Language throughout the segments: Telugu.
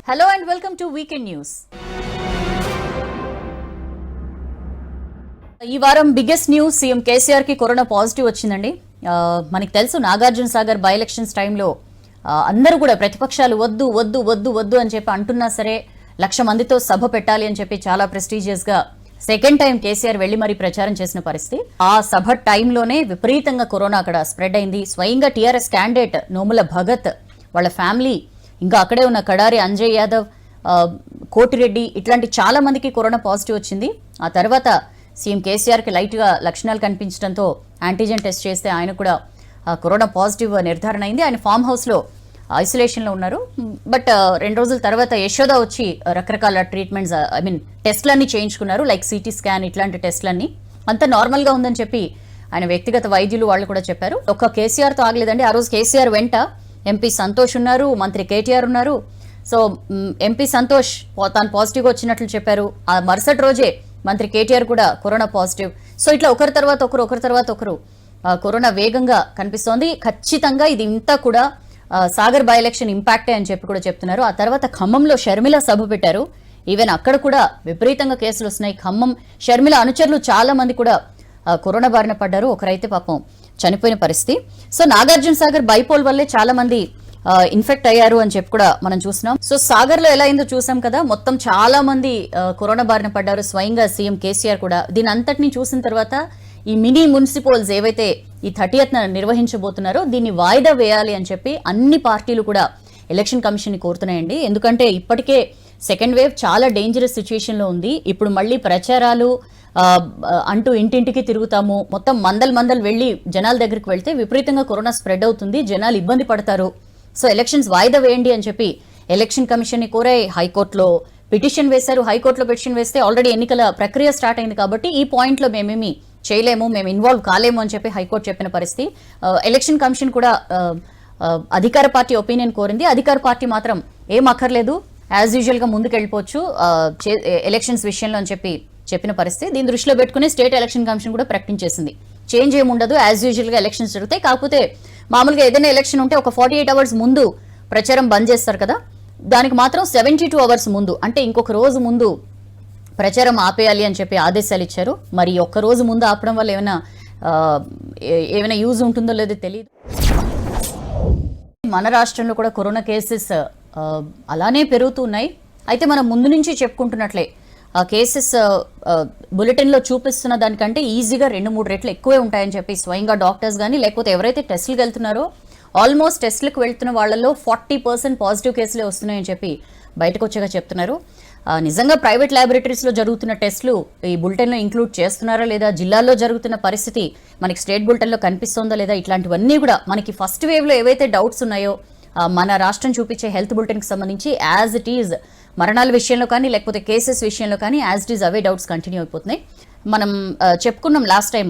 Hello and welcome to Weekend News. ఈ వారం బిగ్గెస్ట్ న్యూస్ సీఎం కేసీఆర్ కి కరోనా పాజిటివ్ వచ్చిందండి. మనకి తెలుసు నాగార్జున సాగర్ బై ఎలక్షన్స్ టైంలో అందరూ కూడా ప్రతిపక్షాలు వద్దు వద్దు వద్దు వద్దు అని చెప్పి అంటున్నా సరే 1,00,000 మందితో సభ పెట్టాలి అని చెప్పి చాలా ప్రెస్టీజియస్ గా సెకండ్ టైం కేసీఆర్ వెళ్లి మరీ ప్రచారం చేసిన పరిస్థితి. ఆ సభ టైంలోనే విపరీతంగా కరోనా అక్కడ స్ప్రెడ్ అయింది. స్వయంగా టీఆర్ఎస్ క్యాండిడేట్ నోముల భగత్ వాళ్ళ ఫ్యామిలీ ఇంకా అక్కడే ఉన్న కడారి అంజయ్ యాదవ్, కోటిరెడ్డి ఇట్లాంటి చాలా మందికి కరోనా పాజిటివ్ వచ్చింది. ఆ తర్వాత సీఎం కేసీఆర్ కి లైట్ గా లక్షణాలు కనిపించడంతో యాంటీజెన్ టెస్ట్ చేస్తే ఆయన కూడా కరోనా పాజిటివ్ నిర్ధారణ అయింది. ఆయన ఫామ్ హౌస్ లో ఐసోలేషన్ లో ఉన్నారు. బట్ 2 రోజుల తర్వాత యశోద వచ్చి రకరకాల ట్రీట్మెంట్స్ టెస్ట్లన్నీ చేయించుకున్నారు. లైక్ సిటీ స్కాన్ ఇట్లాంటి టెస్ట్లన్నీ అంతా నార్మల్ గా ఉందని చెప్పి ఆయన వ్యక్తిగత వైద్యులు వాళ్ళు కూడా చెప్పారు. ఒక్క కేసీఆర్ తో ఆగలేదండి. ఆ రోజు కేసీఆర్ వెంట ఎంపీ సంతోష్ ఉన్నారు, మంత్రి కేటీఆర్ ఉన్నారు. సో ఎంపీ సంతోష్ తాను పాజిటివ్ వచ్చినట్లు చెప్పారు. ఆ మరుసటి రోజే మంత్రి కేటీఆర్ కూడా కరోనా పాజిటివ్. సో ఇట్లా ఒకరి తర్వాత ఒకరు కరోనా వేగంగా కనిపిస్తోంది. ఖచ్చితంగా ఇది ఇంతా కూడా సాగర్ బై ఎలక్షన్ ఇంపాక్టే అని చెప్పి కూడా చెప్తున్నారు. ఆ తర్వాత ఖమ్మంలో షర్మిల సభ పెట్టారు. ఈవెన్ అక్కడ కూడా విపరీతంగా కేసులు వస్తున్నాయి. ఖమ్మం షర్మిల అనుచరులు చాలా మంది కూడా కరోనా బారిన పడ్డారు. ఒకరైతే పాపం చనిపోయిన పరిస్థితి. సో నాగార్జున సాగర్ బైపోల్ వల్లే చాలా మంది ఇన్ఫెక్ట్ అయ్యారు అని చెప్పి కూడా మనం చూసినాం. సో సాగర్ లో ఎలా అయిందో చూసాం కదా. మొత్తం చాలా మంది కరోనా బారిన పడ్డారు. స్వయంగా సీఎం కేసీఆర్ కూడా దీని అంతటిని చూసిన తర్వాత ఈ మినీ మున్సిపల్స్ ఏవైతే ఈ 30th నిర్వహించబోతున్నారో దీన్ని వాయిదా వేయాలి అని చెప్పి అన్ని పార్టీలు కూడా ఎలక్షన్ కమిషన్ ని కోరుతున్నాయండి. ఎందుకంటే ఇప్పటికే సెకండ్ వేవ్ చాలా డేంజరస్ సిచ్యుయేషన్ లో ఉంది. ఇప్పుడు మళ్ళీ ప్రచారాలు అంటూ ఇంటింటికి తిరుగుతాము, మొత్తం మందలు వెళ్లి జనాల దగ్గరికి వెళ్తే విపరీతంగా కరోనా స్ప్రెడ్ అవుతుంది, జనాలు ఇబ్బంది పడతారు. సో ఎలక్షన్స్ వాయిదా వేయండి అని చెప్పి ఎలక్షన్ కమిషన్ ని కోరే హైకోర్టులో పిటిషన్ వేశారు. హైకోర్టులో పిటిషన్ వేస్తే ఆల్రెడీ ఎన్నికల ప్రక్రియ స్టార్ట్ అయింది కాబట్టి ఈ పాయింట్ లో మేమేమి చేయలేము, మేము ఇన్వాల్వ్ కాలేము అని చెప్పి హైకోర్టు చెప్పిన పరిస్థితి. ఎలక్షన్ కమిషన్ కూడా అధికార పార్టీ ఒపీనియన్ కోరింది. అధికార పార్టీ మాత్రం ఏం అక్కర్లేదు, యాజ్ యూజువల్ గా ముందుకు వెళ్ళిపోవచ్చు ఎలక్షన్స్ విషయంలో అని చెప్పిన పరిస్థితి. దీని దృష్టిలో పెట్టుకుని స్టేట్ ఎలక్షన్ కమిషన్ కూడా ప్రకటించేసింది. చేంజ్ ఏముండదు, యాజ్ యూజువల్ గా ఎలక్షన్స్ జరుగుతాయి. కాకపోతే మామూలుగా ఏదైనా ఎలక్షన్ ఉంటే ఒక 48 hours ముందు ప్రచారం బంద్ చేస్తారు కదా, దానికి మాత్రం 72 hours ముందు అంటే ఇంకొక రోజు ముందు ప్రచారం ఆపేయాలి అని చెప్పి ఆదేశాలు ఇచ్చారు. మరి ఒక్క రోజు ముందు ఆపడం వల్ల ఏమైనా యూజ్ ఉంటుందో లేదో తెలియదు. మన రాష్ట్రంలో కూడా కరోనా కేసెస్ అలానే పెరుగుతున్నాయి. అయితే మనం ముందు నుంచి చెప్పుకుంటున్నట్లే కేసెస్ బులెటిన్ లో చూపిస్తున్న దానికంటే ఈజీగా 2-3 రెట్లు ఎక్కువే ఉంటాయని చెప్పి స్వయంగా డాక్టర్స్ కానీ లేకపోతే ఎవరైతే టెస్టులకు వెళ్తున్నారో ఆల్మోస్ట్ టెస్టులకు వెళ్తున్న వాళ్ళలో 40% పాజిటివ్ కేసులే వస్తున్నాయని చెప్పి బయటకు వచ్చాక చెప్తున్నారు. నిజంగా ప్రైవేట్ ల్యాబొరేటరీస్ లో జరుగుతున్న టెస్టులు ఈ బులెటిన్ లో ఇంక్లూడ్ చేస్తున్నారా లేదా, జిల్లాల్లో జరుగుతున్న పరిస్థితి మనకి స్టేట్ బులెటిన్ లో కనిపిస్తోందా లేదా, ఇట్లాంటివన్నీ కూడా మనకి ఫస్ట్ వేవ్ లో ఏవైతే డౌట్స్ ఉన్నాయో మన రాష్ట్రం చూపించే హెల్త్ బులెటిన్ కి సంబంధించి యాజ్ ఇట్ ఈజ్ మరణాల విషయంలో కానీ లేకపోతే కేసెస్ విషయంలో కానీ as it is away doubts continue అయిపోతున్నాయి. మనం చెప్పుకున్నాం లాస్ట్ టైం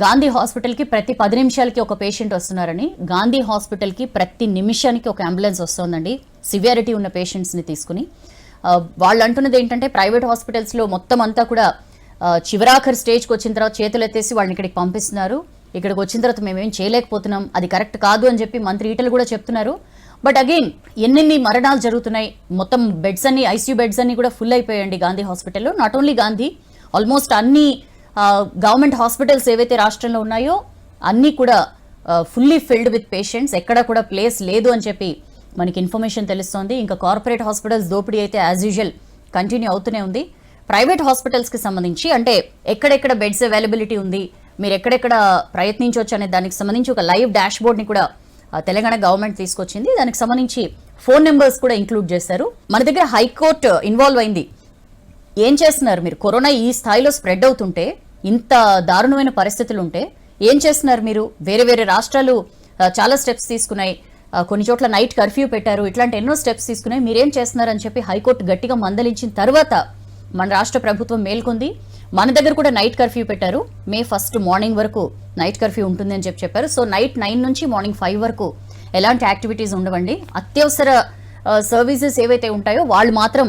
గాంధీ హాస్పిటల్ కి ప్రతి 10 నిమిషాలకి ఒక పేషెంట్ వస్తున్నారని. గాంధీ హాస్పిటల్ కి ప్రతి నిమిషానికి ఒక అంబులెన్స్ వస్తోందండి సివియారిటీ ఉన్న పేషెంట్స్ ని తీసుకుని. వాళ్ళు అంటున్నది ఏంటంటే ప్రైవేట్ హాస్పిటల్స్ లో మొత్తం అంతా కూడా చివరాఖరి స్టేజ్కి వచ్చిన తర్వాత చేతులు ఎత్తేసి వాళ్ళని ఇక్కడికి పంపిస్తున్నారు. ఇక్కడికి వచ్చిన తర్వాత మేమేం చేయలేకపోతున్నాం, అది కరెక్ట్ కాదు అని చెప్పి మంత్రి ఈటలు కూడా చెప్తున్నారు. బట్ అగైన్ ఎన్ని మరణాలు జరుగుతున్నాయి, మొత్తం బెడ్స్ అన్ని ఐసీయూ బెడ్స్ అన్ని కూడా ఫుల్ అయిపోయాయండి గాంధీ హాస్పిటల్లో. నాట్ ఓన్లీ గాంధీ, ఆల్మోస్ట్ అన్ని గవర్నమెంట్ హాస్పిటల్స్ ఏవైతే రాష్ట్రంలో ఉన్నాయో అన్ని కూడా ఫుల్లీ ఫిల్డ్ విత్ పేషెంట్స్, ఎక్కడ కూడా ప్లేస్ లేదు అని చెప్పి మనకి ఇన్ఫర్మేషన్ తెలుస్తోంది. ఇంకా కార్పొరేట్ హాస్పిటల్స్ దోపిడీ అయితే యాజ్ యూజువల్ కంటిన్యూ అవుతూనే ఉంది. ప్రైవేట్ హాస్పిటల్స్ కి సంబంధించి అంటే ఎక్కడెక్కడ బెడ్స్ అవైలబిలిటీ ఉంది, మీరు ఎక్కడెక్కడ ప్రయత్నించవచ్చు అనే దానికి సంబంధించి ఒక లైవ్ డాష్ బోర్డ్ ని కూడా తెలంగాణ గవర్నమెంట్ తీసుకొచ్చింది. దానికి సంబంధించి ఫోన్ నెంబర్స్ కూడా ఇంక్లూడ్ చేశారు. మన దగ్గర హైకోర్టు ఇన్వాల్వ్ అయింది. ఏం చేస్తున్నారు మీరు, కరోనా ఈ స్థాయిలో స్ప్రెడ్ అవుతుంటే, ఇంత దారుణమైన పరిస్థితులు ఉంటే ఏం చేస్తున్నారు మీరు? వేరే రాష్ట్రాలు చాలా స్టెప్స్ తీసుకున్నాయి, కొన్ని చోట్ల నైట్ కర్ఫ్యూ పెట్టారు, ఇట్లాంటి ఎన్నో స్టెప్స్ తీసుకున్నాయి, మీరేం చేస్తున్నారని చెప్పి హైకోర్టు గట్టిగా మందలించిన తర్వాత మన రాష్ట్ర ప్రభుత్వం మేల్కొంది. మన దగ్గర కూడా నైట్ కర్ఫ్యూ పెట్టారు. May 1st మార్నింగ్ వరకు నైట్ కర్ఫ్యూ ఉంటుంది అని చెప్పారు. సో నైట్ 9 నుంచి మార్నింగ్ 5 వరకు ఎలాంటి యాక్టివిటీస్ ఉండవండి. అత్యవసర సర్వీసెస్ ఏవైతే ఉంటాయో వాళ్ళు మాత్రం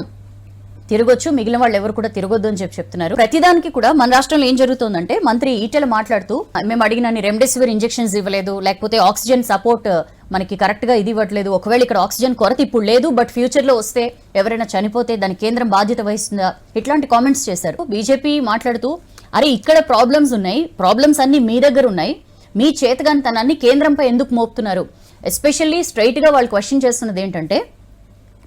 తిరగొచ్చు, మిగిలిన వాళ్ళు ఎవరు కూడా తిరగొద్దు అని చెప్తున్నారు. ప్రతిదానికి కూడా మన రాష్ట్రంలో ఏం జరుగుతుందంటే మంత్రి ఈటెల మాట్లాడుతూ మేము అడిగినన్ని రెమ్డెసివిర్ ఇంజెక్షన్స్ ఇవ్వలేదు, లేకపోతే ఆక్సిజన్ సపోర్ట్ మనకి కరెక్ట్గా ఇది ఇవ్వట్లేదు, ఒకవేళ ఇక్కడ ఆక్సిజన్ కొరత ఇప్పుడు లేదు బట్ ఫ్యూచర్లో వస్తే ఎవరైనా చనిపోతే దాని కేంద్రం బాధ్యత వహిస్తుందా, ఇట్లాంటి కామెంట్స్ చేశారు. బీజేపీ మాట్లాడుతూ అరే ఇక్కడ ప్రాబ్లమ్స్ ఉన్నాయి, ప్రాబ్లమ్స్ అన్ని మీ దగ్గర ఉన్నాయి, మీ చేతగానితనాన్ని కేంద్రంపై ఎందుకు మోపుతున్నారు? ఎస్పెషల్లీ స్ట్రైట్గా వాళ్ళు క్వశ్చన్ చేస్తున్నది ఏంటంటే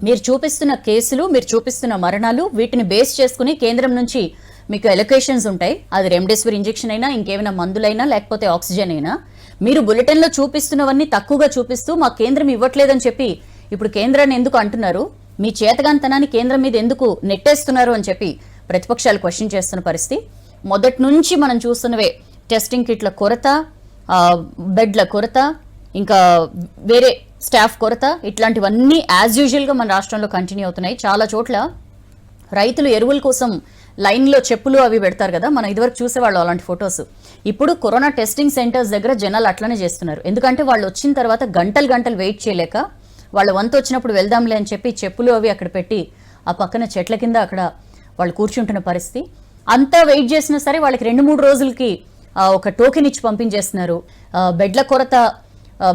మీరు చూపిస్తున్న కేసులు, మీరు చూపిస్తున్న మరణాలు, వీటిని బేస్ చేసుకుని కేంద్రం నుంచి మీకు ఎలొకేషన్స్ ఉంటాయి. అది రెమ్డెసివిర్ ఇంజెక్షన్ అయినా, ఇంకేమైనా మందులైనా, లేకపోతే ఆక్సిజన్ అయినా, మీరు బులెటిన్లో చూపిస్తున్నవన్నీ తక్కువగా చూపిస్తూ మా కేంద్రం ఇవ్వట్లేదని చెప్పి ఇప్పుడు కేంద్రాన్ని ఎందుకు అంటున్నారు, మీ చేతగాంతనాన్ని కేంద్రం మీద ఎందుకు నెట్టేస్తున్నారు అని చెప్పి ప్రతిపక్షాలు క్వశ్చన్ చేస్తున్న పరిస్థితి. మొదటి నుంచి మనం చూస్తున్నవే టెస్టింగ్ కిట్ల కొరత, బెడ్ల కొరత, ఇంకా వేరే స్టాఫ్ కొరత, ఇట్లాంటివన్నీ యాజ్ యూజువల్గా మన రాష్ట్రంలో కంటిన్యూ అవుతున్నాయి. చాలా చోట్ల రైతులు ఎరువుల కోసం లైన్లో చెప్పులు అవి పెడతారు కదా, మనం ఇదివరకు చూసేవాళ్ళు అలాంటి ఫొటోస్. ఇప్పుడు కరోనా టెస్టింగ్ సెంటర్స్ దగ్గర జనాలు అట్లనే చేస్తున్నారు. ఎందుకంటే వాళ్ళు వచ్చిన తర్వాత గంటలు గంటలు వెయిట్ చేయలేక వాళ్ళ వంతు వచ్చినప్పుడు వెళ్దాంలే అని చెప్పి చెప్పులు అవి అక్కడ పెట్టి ఆ పక్కన చెట్ల కింద అక్కడ వాళ్ళు కూర్చుంటున్న పరిస్థితి. అంతా వెయిట్ చేసినా సరే వాళ్ళకి 2-3 రోజులకి ఒక టోకెన్ ఇచ్చి పంపించేస్తున్నారు. బెడ్ల కొరత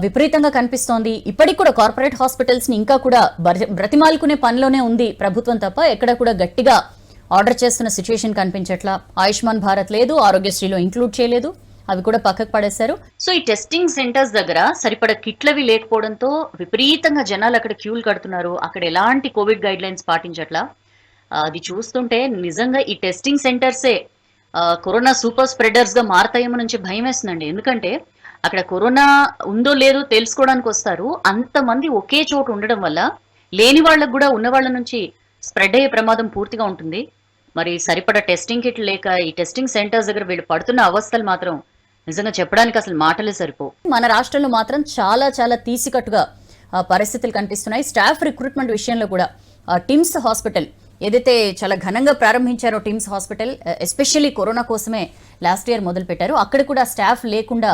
విపరీతంగా కనిపిస్తోంది. ఇప్పటికి కూడా కార్పొరేట్ హాస్పిటల్స్ని ఇంకా కూడా బ్రతిమాలుకునే పనిలోనే ఉంది ప్రభుత్వం తప్ప ఎక్కడ కూడా గట్టిగా ఆర్డర్ చేస్తున్న సిచ్యువేషన్ కనిపించట్లా. ఆయుష్మాన్ భారత్ లేదు, ఆరోగ్యశ్రీలో ఇంక్లూడ్ చేయలేదు, అవి కూడా పక్కకు పడేశారు. సో ఈ టెస్టింగ్ సెంటర్స్ దగ్గర సరిపడ కిట్లవి లేకపోవడంతో విపరీతంగా జనాలు అక్కడ క్యూలు కడుతున్నారు. అక్కడ ఎలాంటి కోవిడ్ గైడ్ లైన్స్ పాటించట్లా. అది చూస్తుంటే నిజంగా ఈ టెస్టింగ్ సెంటర్సే కరోనా సూపర్ స్ప్రెడర్స్ గా మారతాయేమో నుంచి భయం వేస్తుందండి. ఎందుకంటే అక్కడ కరోనా ఉందో లేదో తెలుసుకోవడానికి వస్తారు, అంతమంది ఒకే చోటు ఉండడం వల్ల లేని వాళ్ళకు కూడా ఉన్న వాళ్ళ నుంచి స్ప్రెడ్ అయ్యే ప్రమాదం పూర్తిగా ఉంటుంది. మరి సరిపడా టెస్టింగ్ కిట్లు లేక ఈ టెస్టింగ్ సెంటర్స్ దగ్గర వీళ్ళు పడుతున్న అవస్థలు మాత్రం నిజంగా చెప్పడానికి అసలు మాటలే సరిపో. మన రాష్ట్రంలో మాత్రం చాలా చాలా తీసికట్టుగా పరిస్థితులు కనిపిస్తున్నాయి. స్టాఫ్ రిక్రూట్మెంట్ విషయంలో కూడా టిమ్స్ హాస్పిటల్ ఏదైతే చాలా ఘనంగా ప్రారంభించారో, టిమ్స్ హాస్పిటల్ ఎస్పెషల్లీ కరోనా కోసమే లాస్ట్ ఇయర్ మొదలు పెట్టారు. అక్కడ కూడా స్టాఫ్ లేకుండా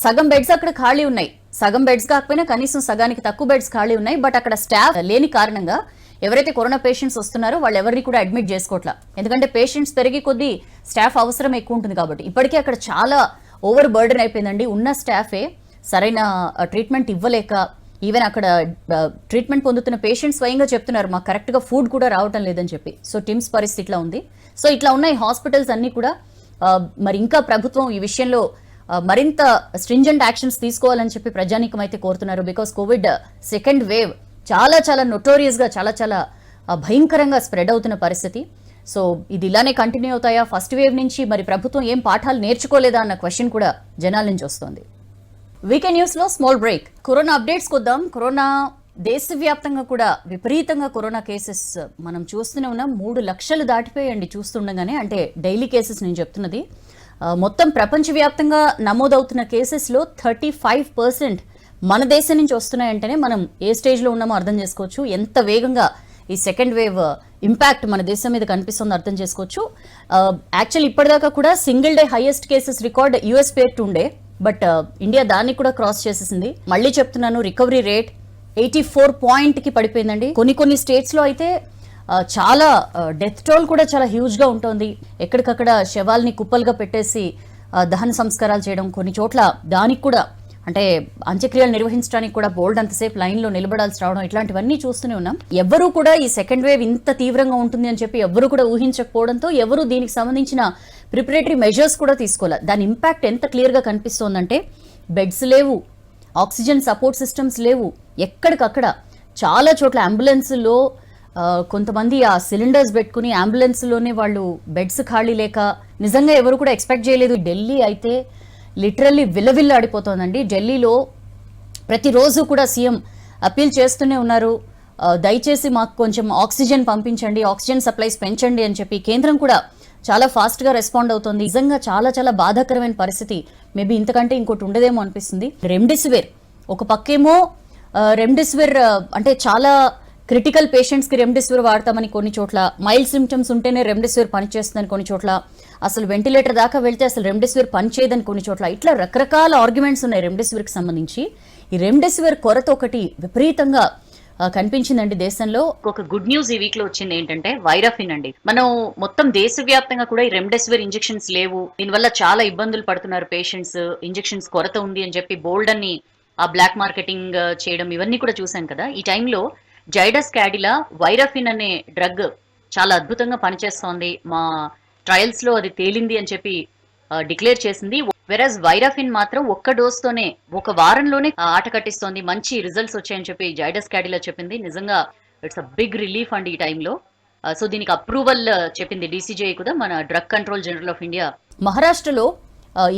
సగం బెడ్స్ అక్కడ ఖాళీ ఉన్నాయి. సగం బెడ్స్ కాకపోయినా కనీసం సగానికి తక్కువ బెడ్స్ ఖాళీ ఉన్నాయి. బట్ అక్కడ స్టాఫ్ లేని కారణంగా ఎవరైతే కరోనా పేషెంట్స్ వస్తున్నారో వాళ్ళు ఎవరిని కూడా అడ్మిట్ చేసుకోవట్లా. ఎందుకంటే పేషెంట్స్ పెరిగి కొద్దీ స్టాఫ్ అవసరం ఎక్కువ ఉంటుంది కాబట్టి. ఇప్పటికే అక్కడ చాలా ఓవర్ బర్డెన్ అయిపోయిందండి. ఉన్న స్టాఫే సరైన ట్రీట్మెంట్ ఇవ్వలేక, ఈవెన్ అక్కడ ట్రీట్మెంట్ పొందుతున్న పేషెంట్స్ స్వయంగా చెప్తున్నారు మాకు కరెక్ట్గా ఫుడ్ కూడా రావటం లేదని చెప్పి. సో టిమ్స్ పరిస్థితి ఇట్లా ఉంది. సో ఇట్లా ఉన్న ఈ హాస్పిటల్స్ అన్నీ కూడా మరి ఇంకా ప్రభుత్వం ఈ విషయంలో మరింత స్ట్రింజెంట్ యాక్షన్స్ తీసుకోవాలని చెప్పి ప్రజానీకం అయితే కోరుతున్నారు. బికాస్ కోవిడ్ సెకండ్ వేవ్ చాలా చాలా నొటోరియస్ గా చాలా చాలా భయంకరంగా స్ప్రెడ్ అవుతున్న పరిస్థితి. సో ఇది ఇలానే కంటిన్యూ అవుతాయా? ఫస్ట్ వేవ్ నుంచి మరి ప్రభుత్వం ఏం పాఠాలు నేర్చుకోలేదా అన్న క్వశ్చన్ కూడా జనాల నుంచి వస్తుంది. వీకెండ్ న్యూస్ లో స్మాల్ బ్రేక్. కరోనా అప్డేట్స్ కొద్దాం. కరోనా దేశవ్యాప్తంగా కూడా విపరీతంగా కరోనా కేసెస్ మనం చూస్తూనే ఉన్నాం. 3 లక్షలు దాటిపోయండి చూస్తుండగానే, అంటే డైలీ కేసెస్ నేను చెప్తున్నది. మొత్తం ప్రపంచవ్యాప్తంగా నమోదవుతున్న కేసెస్లో 35% మన దేశం నుంచి వస్తున్నాయంటేనే మనం ఏ స్టేజ్లో ఉన్నామో అర్థం చేసుకోవచ్చు. ఎంత వేగంగా ఈ సెకండ్ వేవ్ ఇంపాక్ట్ మన దేశం మీద కనిపిస్తుందో అర్థం చేసుకోవచ్చు. యాక్చువల్ ఇప్పటిదాకా కూడా single day highest cases record US పేరు ఉండే, బట్ ఇండియా దాన్ని కూడా క్రాస్ చేసేసింది. మళ్ళీ చెప్తున్నాను, రికవరీ రేట్ 84% పడిపోయిందండి. కొన్ని స్టేట్స్లో అయితే చాలా డెత్ టోల్ కూడా చాలా హ్యూజ్గా ఉంటుంది. ఎక్కడికక్కడ శవాల్ని కుప్పలుగా పెట్టేసి దహన సంస్కారాలు చేయడం, కొన్ని చోట్ల దానికి కూడా అంటే అంత్యక్రియలు నిర్వహించడానికి కూడా బోల్డ్ అంతసేపు లైన్లో నిలబడాల్సి రావడం, ఇట్లాంటివన్నీ చూస్తూనే ఉన్నాం. ఎవరూ కూడా ఈ సెకండ్ వేవ్ ఇంత తీవ్రంగా ఉంటుంది అని చెప్పి ఎవరు కూడా ఊహించకపోవడంతో ఎవరు దీనికి సంబంధించిన ప్రిపరేటరీ మెజర్స్ కూడా తీసుకోవాలి. దాని ఇంపాక్ట్ ఎంత క్లియర్గా కనిపిస్తోందంటే బెడ్స్ లేవు, ఆక్సిజన్ సపోర్ట్ సిస్టమ్స్ లేవు. ఎక్కడికక్కడ చాలా చోట్ల అంబులెన్స్లో కొంతమంది ఆ సిలిండర్స్ పెట్టుకుని అంబులెన్స్లోనే వాళ్ళు బెడ్స్ ఖాళీ లేక, నిజంగా ఎవరు కూడా ఎక్స్పెక్ట్ చేయలేదు. ఢిల్లీ అయితే లిటరల్లీ విల్లవిల్ల ఆడిపోతోందండి. ఢిల్లీలో ప్రతిరోజు కూడా సీఎం అప్పీల్ చేస్తూనే ఉన్నారు, దయచేసి మాకు కొంచెం ఆక్సిజన్ పంపించండి, ఆక్సిజన్ సప్లైస్ పెంచండి అని చెప్పి. కేంద్రం కూడా చాలా ఫాస్ట్గా రెస్పాండ్ అవుతుంది. నిజంగా చాలా చాలా బాధాకరమైన పరిస్థితి. మేబీ ఇంతకంటే ఇంకోటి ఉండదేమో అనిపిస్తుంది. రెమ్డెసివిర్ ఒక పక్కేమో రెమ్డెసివిర్ అంటే చాలా క్రిటికల్ పేషెంట్స్కి రెమ్డెసివిర్ వాడతామని కొన్ని చోట్ల, మైల్డ్ సిమ్టమ్స్ ఉంటేనే రెమ్డెసివిర్ పనిచేస్తుందని కొన్ని చోట్ల, అసలు వెంటిలేటర్ దాకా వెళ్తే అసలు రెమ్డెసివిర్ పనిచేయదని కొన్ని చోట్ల, ఇట్లా రకరకాల ఆర్గ్యుమెంట్స్ ఉన్నాయి రెమ్డెసివిర్కి సంబంధించి. ఈ రెమ్డెసివిర్ కొరత ఒకటి విపరీతంగా కనిపించిందండి దేశంలో. ఒక గుడ్ న్యూస్ ఈ వీక్ లో వచ్చింది ఏంటంటే వైరఫిన్ అండి. మనం మొత్తం దేశవ్యాప్తంగా కూడా ఈ రెమ్డెసివిర్ ఇంజెక్షన్స్ లేవు, దీనివల్ల చాలా ఇబ్బందులు పడుతున్నారు పేషెంట్స్, ఇంజెక్షన్స్ కొరత ఉంది అని చెప్పి బోల్డ్ అన్ని ఆ బ్లాక్ మార్కెటింగ్ చేయడం ఇవన్నీ కూడా చూసాం కదా. ఈ టైంలో జైడస్ క్యాడిలా వైరఫిన్ అనే డ్రగ్ చాలా అద్భుతంగా పనిచేస్తోంది, మా ట్రయల్స్ లో అది తేలింది అని చెప్పి డిక్లేర్ చేసింది. వెరస్ వైరఫిన్ మాత్రం ఒక్క డోస్ తోనే ఒక వారంలోనే ఆట కట్టిస్తోంది, మంచి రిజల్ట్స్ వచ్చాయని చెప్పి జైడస్ క్యాడిలా చెప్పింది. నిజంగా ఇట్స్ అ బిగ్ రిలీఫ్ అండి ఈ టైంలో. సో దీనికి అప్రూవల్ చెప్పింది డీసీజీఐ కూడా, మన drug control general of India. మహారాష్ట్రలో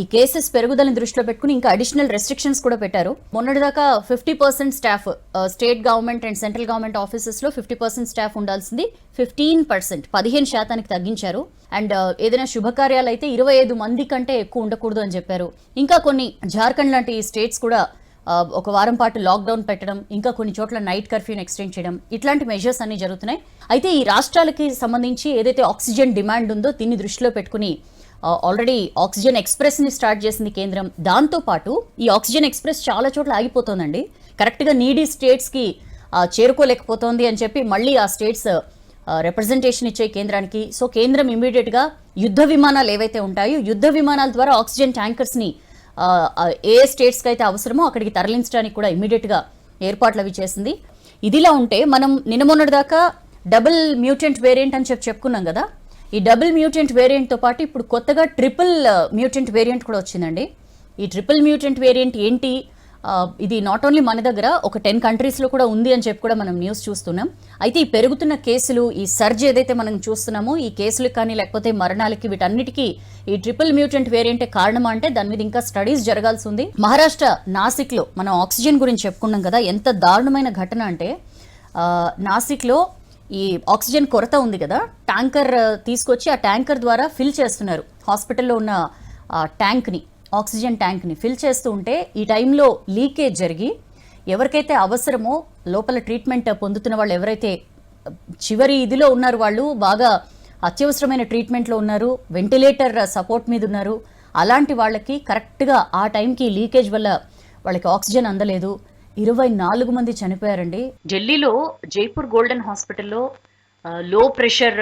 ఈ కేసెస్ పెరుగుదలని దృష్టిలో పెట్టుకుని ఇంకా అడిషనల్ రెస్ట్రిక్షన్స్ కూడా పెట్టారు. మొన్నటిదాకా 50% staff state government and central government offices లో 50% స్టాఫ్ ఉండాల్సింది 15% తగ్గించారు. అండ్ ఏదైనా శుభకార్యాలు అయితే 25 మంది కంటే ఎక్కువ ఉండకూడదు అని చెప్పారు. ఇంకా కొన్ని జార్ఖండ్ లాంటి స్టేట్స్ కూడా ఒక వారం పాటు లాక్డౌన్ పెట్టడం, ఇంకా కొన్ని చోట్ల నైట్ కర్ఫ్యూని ఎక్స్టెండ్ చేయడం, ఇట్లాంటి మెజర్స్ అన్ని జరుగుతున్నాయి. అయితే ఈ రాష్ట్రాలకి సంబంధించి ఏదైతే ఆక్సిజన్ డిమాండ్ ఉందో దీన్ని దృష్టిలో పెట్టుకుని ఆల్రెడీ ఆక్సిజన్ ఎక్స్ప్రెస్ ని స్టార్ట్ చేసింది కేంద్రం. దాంతో పాటు ఈ ఆక్సిజన్ ఎక్స్ప్రెస్ చాలా చోట్ల ఆగిపోతోందండి, కరెక్ట్ గా నీడీ స్టేట్స్ కి చేరుకోలేకపోతోంది అని చెప్పి మళ్ళీ ఆ స్టేట్స్ రిప్రజెంటేషన్ ఇచ్చే కేంద్రానికి. సో కేంద్రం ఇమీడియట్ గా యుద్ధ విమానాలు ఏవైతే ఉంటాయో యుద్ధ విమానాల ద్వారా ఆక్సిజన్ ట్యాంకర్స్ ని ఏ స్టేట్స్ కి అయితే అవసరమో అక్కడికి తరలించడానికి కూడా ఇమీడియట్ గా ఏర్పాట్లు అవి చేసింది. ఇదిలా ఉంటే మనం నిన్న మొన్నటిదాకా డబుల్ మ్యూటెంట్ వేరియంట్ అని చెప్పుకున్నాం కదా. ఈ డబుల్ మ్యూటెంట్ వేరియంట్ తో పాటు ఇప్పుడు కొత్తగా ట్రిపుల్ మ్యూటెంట్ వేరియంట్ కూడా వచ్చిందండి. ఈ ట్రిపుల్ మ్యూటెంట్ వేరియంట్ ఏంటి, ఇది నాట్ ఓన్లీ మన దగ్గర ఒక 10 కంట్రీస్ లో కూడా ఉంది అని చెప్పి కూడా మనం న్యూస్ చూస్తున్నాం. అయితే ఈ పెరుగుతున్న కేసులు, ఈ సర్జ్ ఏదైతే మనం చూస్తున్నామో ఈ కేసులకు కానీ లేకపోతే మరణాలకి వీటన్నిటికీ ఈ ట్రిపుల్ మ్యూటెంట్ వేరియంటే కారణమా అంటే దాని మీద ఇంకా స్టడీస్ జరగాల్సి ఉంది. మహారాష్ట్ర నాసిక్ లో మనం ఆక్సిజన్ గురించి చెప్పుకున్నాం కదా, ఎంత దారుణమైన ఘటన అంటే నాసిక్ లో ఈ ఆక్సిజన్ కొరత ఉంది కదా, ట్యాంకర్ తీసుకొచ్చి ఆ ట్యాంకర్ ద్వారా ఫిల్ చేస్తున్నారు. హాస్పిటల్లో ఉన్న ట్యాంక్ని, ఆక్సిజన్ ట్యాంక్ని ఫిల్ చేస్తూ ఉంటే ఈ టైంలో లీకేజ్ జరిగి ఎవరికైతే అవసరమో లోపల ట్రీట్మెంట్ పొందుతున్న వాళ్ళు ఎవరైతే చివరి ఇదిలో ఉన్నారు, వాళ్ళు బాగా అత్యవసరమైన ట్రీట్మెంట్లో ఉన్నారు, వెంటిలేటర్ సపోర్ట్ మీద ఉన్నారు, అలాంటి వాళ్ళకి కరెక్ట్గా ఆ టైంకి లీకేజ్ వల్ల వాళ్ళకి ఆక్సిజన్ అందలేదు. 24 మంది చనిపోయారండి. ఢిల్లీలో జైపూర్ గోల్డెన్ హాస్పిటల్లో లో ప్రెషర్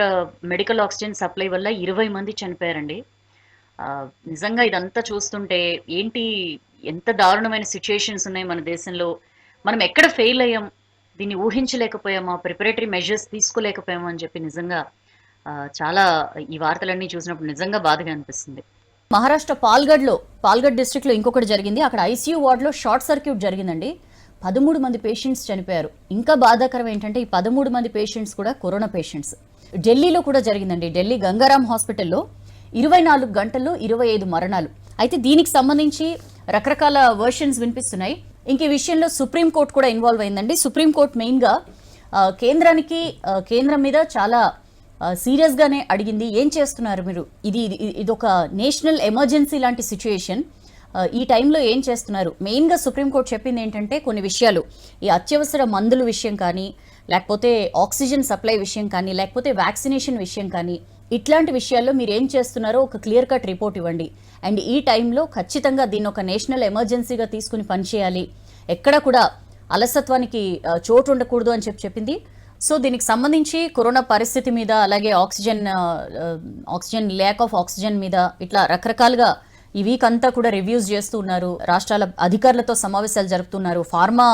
మెడికల్ ఆక్సిజన్ సప్లై వల్ల 20 మంది చనిపోయారండి. నిజంగా ఇదంతా చూస్తుంటే ఏంటి, ఎంత దారుణమైన సిచ్యుయేషన్స్ ఉన్నాయి మన దేశంలో, మనం ఎక్కడ ఫెయిల్ అయ్యాం, దీన్ని ఊహించలేకపోయామా, ప్రిపరేటరీ మెజర్స్ తీసుకోలేకపోయామా అని చెప్పి నిజంగా చాలా ఈ వార్తలన్నీ చూసినప్పుడు నిజంగా బాధగా అనిపిస్తుంది. మహారాష్ట్ర పాల్గఢ్ డిస్ట్రిక్ట్ లో ఇంకొకటి జరిగింది. అక్కడ ఐసీయూ వార్డులో షార్ట్ సర్క్యూట్ జరిగిందండి. 13 మంది పేషెంట్స్ చనిపోయారు. ఇంకా బాధాకరం ఏంటంటే ఈ 13 మంది పేషెంట్స్ కూడా కరోనా పేషెంట్స్. ఢిల్లీలో కూడా జరిగిందండి. ఢిల్లీ గంగారాం హాస్పిటల్లో 24 గంటల్లో 25 మరణాలు. అయితే దీనికి సంబంధించి రకరకాల వర్షన్స్ వినిపిస్తున్నాయి. ఇంక ఈ విషయంలో సుప్రీంకోర్టు కూడా ఇన్వాల్వ్ అయిందండి. సుప్రీంకోర్టు మెయిన్గా కేంద్రం మీద చాలా సీరియస్ గానే అడిగింది. ఏం చేస్తున్నారు మీరు, ఇది ఒక నేషనల్ ఎమర్జెన్సీ లాంటి సిచ్యుయేషన్, ఈ టైంలో ఏం చేస్తున్నారు. మెయిన్గా సుప్రీంకోర్టు చెప్పింది ఏంటంటే కొన్ని విషయాలు, ఈ అత్యవసర మందుల విషయం కానీ, లేకపోతే ఆక్సిజన్ సప్లై విషయం కానీ, లేకపోతే వ్యాక్సినేషన్ విషయం కానీ, ఇట్లాంటి విషయాల్లో మీరు ఏం చేస్తున్నారో ఒక క్లియర్ కట్ రిపోర్ట్ ఇవ్వండి. అండ్ ఈ టైంలో ఖచ్చితంగా దీన్ని ఒక నేషనల్ ఎమర్జెన్సీగా తీసుకుని పనిచేయాలి, ఎక్కడ కూడా అలసత్వానికి చోటు ఉండకూడదు అని చెప్పింది. సో దీనికి సంబంధించి కరోనా పరిస్థితి మీద, అలాగే ఆక్సిజన్ ల్యాక్ ఆఫ్ ఆక్సిజన్ మీద ఇట్లా రకరకాలుగా ఈ వీక్ అంతా కూడా రివ్యూస్ చేస్తూ ఉన్నారు. రాష్ట్రాల అధికారులతో సమావేశాలు జరుపుతున్నారు, ఫార్మా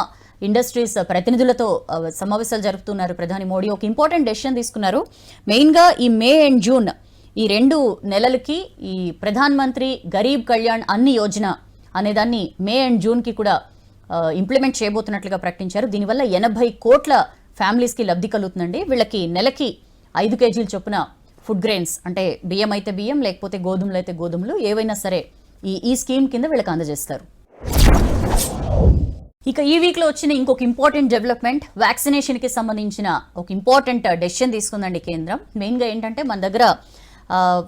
ఇండస్ట్రీస్ ప్రతినిధులతో సమావేశాలు జరుపుతున్నారు. ప్రధాని మోడీ ఒక ఇంపార్టెంట్ డెసిషన్ తీసుకున్నారు. మెయిన్గా ఈ మే అండ్ జూన్ ఈ 2 నెలలకి ఈ ప్రధాన్ మంత్రి గరీబ్ కళ్యాణ్ అన్ని యోజన అనేదాన్ని మే అండ్ జూన్కి కూడా ఇంప్లిమెంట్ చేయబోతున్నట్లుగా ప్రకటించారు. దీనివల్ల 80 కోట్ల ఫ్యామిలీస్కి లబ్ధి కలుగుతుందండి. వీళ్ళకి నెలకి 5 కేజీల చొప్పున ఫుడ్ గ్రెయిన్స్, అంటే బియ్యం అయితే బియ్యం, లేకపోతే గోధుమలు అయితే గోధుమలు, ఏవైనా సరే ఈ స్కీమ్ కింద వీళ్ళకి అందజేస్తారు. ఇక ఈ వీక్ లో వచ్చిన ఇంకొక ఇంపార్టెంట్ డెవలప్మెంట్, వ్యాక్సినేషన్ కి సంబంధించిన ఒక ఇంపార్టెంట్ డెసిషన్ తీసుకుందండి కేంద్రం. మెయిన్ గా ఏంటంటే మన దగ్గర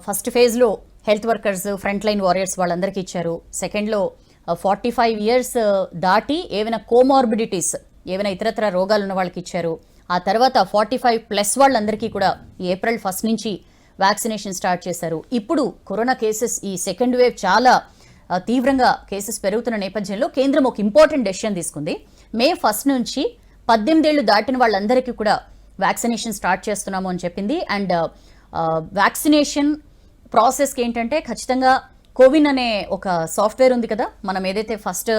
ఫస్ట్ ఫేజ్ లో health workers, front line warriors వాళ్ళందరికీ ఇచ్చారు. సెకండ్ లో 45 ఇయర్స్ దాటి ఏమైనా కోమార్బిడిటీస్, ఏమైనా ఇతరత్ర రోగాలు ఉన్న వాళ్ళకి ఇచ్చారు. ఆ తర్వాత 45+ వాళ్ళందరికీ కూడా ఏప్రిల్ 1 నుంచి వ్యాక్సినేషన్ స్టార్ట్ చేశారు. ఇప్పుడు కరోనా కేసెస్ ఈ సెకండ్ వేవ్ చాలా తీవ్రంగా కేసెస్ పెరుగుతున్న నేపథ్యంలో కేంద్రం ఒక ఇంపార్టెంట్ డెసిషన్ తీసుకుంది. మే 1 నుంచి 18 ఏళ్లు దాటిన వాళ్ళందరికీ కూడా వ్యాక్సినేషన్ స్టార్ట్ చేస్తున్నాము అని చెప్పింది. అండ్ వ్యాక్సినేషన్ ప్రాసెస్కి ఏంటంటే ఖచ్చితంగా కోవిన్ అనే ఒక సాఫ్ట్వేర్ ఉంది కదా, మనం ఏదైతే ఫస్ట్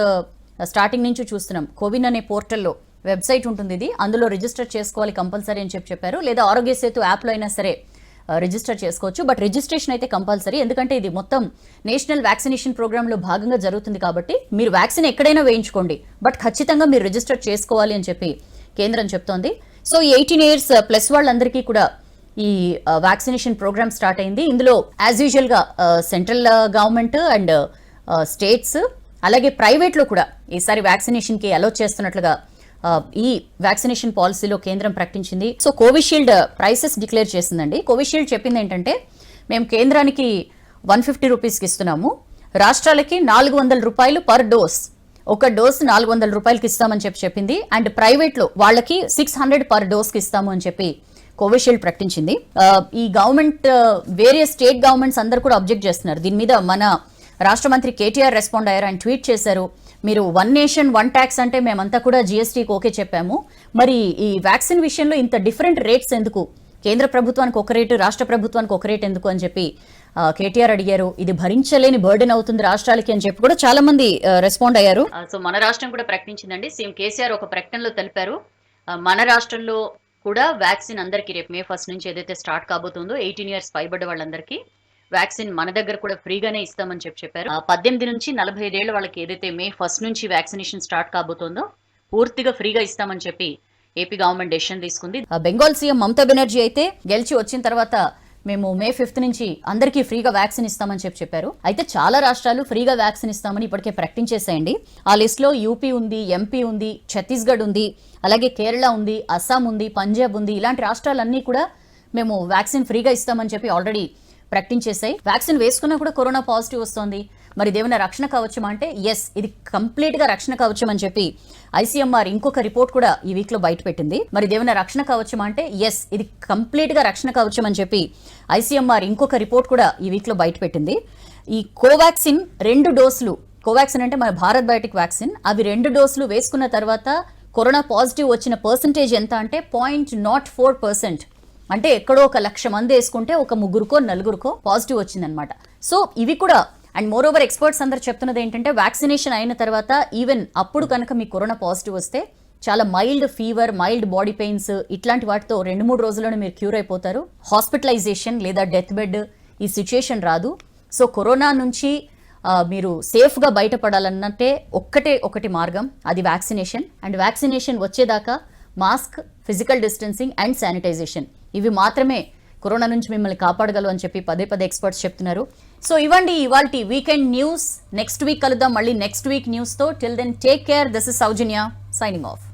స్టార్టింగ్ నుంచి చూస్తున్నాం. కోవిన్ అనే పోర్టల్లో వెబ్సైట్ ఉంటుంది, ఇది అందులో రిజిస్టర్ చేసుకోవాలి కంపల్సరీ అని చెప్పారు. లేదా ఆరోగ్య సేతు యాప్లో అయినా సరే రిజిస్టర్ చేసుకోవచ్చు. బట్ రిజిస్ట్రేషన్ అయితే కంపల్సరీ, ఎందుకంటే ఇది మొత్తం నేషనల్ వ్యాక్సినేషన్ ప్రోగ్రాంలో భాగంగా జరుగుతుంది కాబట్టి మీరు వ్యాక్సిన్ ఎక్కడైనా వేయించుకోండి, బట్ ఖచ్చితంగా మీరు రిజిస్టర్ చేసుకోవాలి అని చెప్పి కేంద్రం చెప్తోంది. సో 18 years ప్లస్ వాళ్ళందరికీ కూడా ఈ వ్యాక్సినేషన్ ప్రోగ్రామ్ స్టార్ట్ అయింది. ఇందులో యాజ్ యూజువల్ గా సెంట్రల్ గవర్నమెంట్ అండ్ స్టేట్స్ అలాగే ప్రైవేట్ లో కూడా ఈసారి వ్యాక్సినేషన్ కి అలౌ చేస్తున్నట్లుగా ఈ వ్యాక్సినేషన్ పాలసీలో కేంద్రం ప్రకటించింది. సో కోవిషీల్డ్ ప్రైసెస్ డిక్లేర్ చేసిందండి. కోవిషీల్డ్ చెప్పింది ఏంటంటే, మేము కేంద్రానికి 150 రూపీస్కి ఇస్తున్నాము, రాష్ట్రాలకి 400 రూపాయలు పర్ డోస్, ఒక డోస్ 400 రూపాయలకి ఇస్తామని చెప్పింది. అండ్ ప్రైవేట్ లో వాళ్ళకి 600 పర్ డోస్కి ఇస్తాము అని చెప్పి కోవిషీల్డ్ ప్రకటించింది. ఈ గవర్నమెంట్ వేరియస్ స్టేట్ గవర్నమెంట్స్ అందరు కూడా అబ్జెక్ట్ చేస్తున్నారు దీని మీద. మన రాష్ట్ర మంత్రి కేటీఆర్ రెస్పాండ్ అయ్యారు, ఆయన ట్వీట్ చేశారు, మీరు 1 నేషన్ 1 ట్యాక్స్ అంటే మేమంతా కూడా జీఎస్టీకి ఓకే చెప్పాము, మరి ఈ వ్యాక్సిన్ విషయంలో ఇంత డిఫరెంట్ రేట్స్ ఎందుకు, కేంద్ర ప్రభుత్వానికి ఒక రేటు రాష్ట్ర ప్రభుత్వానికి ఒక రేట్ ఎందుకు అని చెప్పి కేటీఆర్ అడిగారు. ఇది భరించలేని బర్డెన్ అవుతుంది రాష్ట్రాలకి అని చెప్పి కూడా చాలా మంది రెస్పాండ్ అయ్యారు. సో మన రాష్ట్రం కూడా ప్రకటించిందండి. సీఎం కేసీఆర్ ఒక ప్రకటనలో తెలిపారు, మన రాష్ట్రంలో కూడా వ్యాక్సిన్ అందరికీ రేపు May 1 నుంచి ఏదైతే స్టార్ట్ కాబోతుందో 18 years పైబడ్డ వాళ్ళందరికీ వ్యాక్సిన్ మన దగ్గర కూడా ఫ్రీగానే ఇస్తామని చెప్పారు. 18 నుంచి 45 ఏళ్ల వాళ్ళకి ఏదైతే May 1 నుంచి వ్యాక్సినేషన్ స్టార్ట్ కాబోతుందో పూర్తిగా ఫ్రీగా ఇస్తామని చెప్పి ఏపీ గవర్నమెంట్ డెసిషన్ తీసుకుంది. బెంగాల్ సీఎం మమతా బెనర్జీ అయితే గెలిచి వచ్చిన తర్వాత మేము May 5 నుంచి అందరికీ ఫ్రీగా వ్యాక్సిన్ ఇస్తామని చెప్పారు. అయితే చాలా రాష్ట్రాలు ఫ్రీగా వ్యాక్సిన్ ఇస్తామని ఇప్పటికే ప్రకటించేసేయండి. ఆ లిస్ట్ లో యూపీ ఉంది, ఎంపీ ఉంది, ఛత్తీస్గఢ్ ఉంది, అలాగే కేరళ ఉంది, అస్సాం ఉంది, పంజాబ్ ఉంది. ఇలాంటి రాష్ట్రాలన్నీ కూడా మేము వ్యాక్సిన్ ఫ్రీగా ఇస్తామని చెప్పి ఆల్రెడీ ప్రకటించేసాయి. వ్యాక్సిన్ వేసుకున్నా కూడా కరోనా పాజిటివ్ వస్తుంది, మరి ఇదేమైనా రక్షణ కవచం అంటే ఎస్, ఇది కంప్లీట్ గా రక్షణ కవచం అని చెప్పి ఐసీఎంఆర్ ఇంకొక రిపోర్ట్ కూడా ఈ వీక్ లో బయట పెట్టింది. మరి ఇదేమైనా రక్షణ కవచం అంటే ఎస్, ఇది కంప్లీట్ గా రక్షణ కవచం అని చెప్పి ఐసీఎంఆర్ ఇంకొక రిపోర్ట్ కూడా ఈ వీక్ లో బయట పెట్టింది. ఈ కోవాక్సిన్ 2 డోసులు, కోవాక్సిన్ అంటే మన భారత్ బయోటెక్ వ్యాక్సిన్, అవి 2 డోసులు వేసుకున్న తర్వాత కరోనా పాజిటివ్ వచ్చిన పర్సంటేజ్ ఎంత అంటే 0.04%. అంటే ఎక్కడో 1,00,000 మంది వేసుకుంటే ఒక 3కో 4కో పాజిటివ్ వచ్చిందనమాట. సో ఇవి కూడా, అండ్ మోర్ ఓవర్ ఎక్స్పర్ట్స్ అందరు చెప్తున్నది ఏంటంటే, వ్యాక్సినేషన్ అయిన తర్వాత ఈవెన్ అప్పుడు కనుక మీకు కరోనా పాజిటివ్ వస్తే చాలా mild fever, mild body pains ఇట్లాంటి వాటితో 2-3 రోజుల్లోనే మీరు క్యూర్ అయిపోతారు. హాస్పిటలైజేషన్ లేదా డెత్ బెడ్ ఈ సిచ్యుయేషన్ రాదు. సో కరోనా నుంచి మీరు సేఫ్గా బయటపడాలన్నంటే ఒకటి మార్గం, అది వ్యాక్సినేషన్. అండ్ వ్యాక్సినేషన్ వచ్చేదాకా mask, physical distancing and sanitisation, ఇవి మాత్రమే కరోనా నుంచి మిమ్మల్ని కాపాడగలవు అని చెప్పి పదే ఎక్స్పర్ట్స్ చెప్తున్నారు. సో ఇవ్వండి ఇవాల్టి వీకెండ్ న్యూస్. నెక్స్ట్ వీక్ కలుద్దాం మళ్ళీ నెక్స్ట్ వీక్ న్యూస్ తో. Till then take care. This is Soujanya signing of.